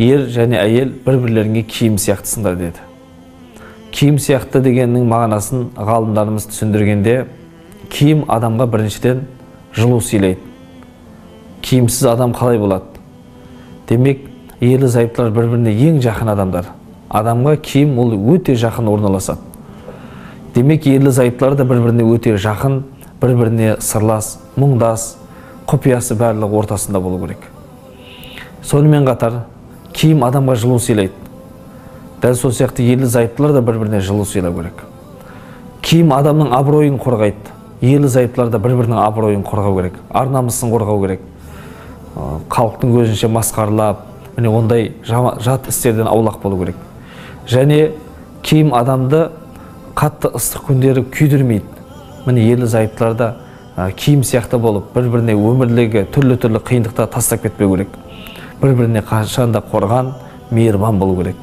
ер және әйел бір-бірлеріне киім сияқтысыңдар деді. Киім сияқты дегеннің мағынасын ғалымдарымыз түсіндіргенде, киім адамға біріншіден жылу сыйлайды. Киімсіз адам қалай болады? Демек, ерлі-зайыптылар бір-біріне ең жақын адамдар. Адамға киім ол өте жақын орналасады. Демек, ерлі-зайыптылар да бір-біріне өте жақын, бір-біріне сырлас, мұңдас, құпиясы барлығы ортасында болу керек. Сонымен қатар, киім адамға жылу сыйлайды. Дәл сол сияқты ерлі-зайыптылар да бір-біріне жылу сыйлау керек. Киім адамның абыройын қорғайды. Ерлі-зайыптылар да бір-бірінің абыройын қорғау керек, ар-намысын қорғау керек. Халықтың көзінше масқаралап, ондай жат істерден аулақ болу керек. Және киім адамды қатты ыстық күндері күйдірмейді. Ерлі-зайыптылар да киім сияқты болып, бір-біріне өмірлегі түрлі-түрлі қиындықта тастап кетпеу керек. Бір-біріне қашанда қорған, мейірбан болу керек.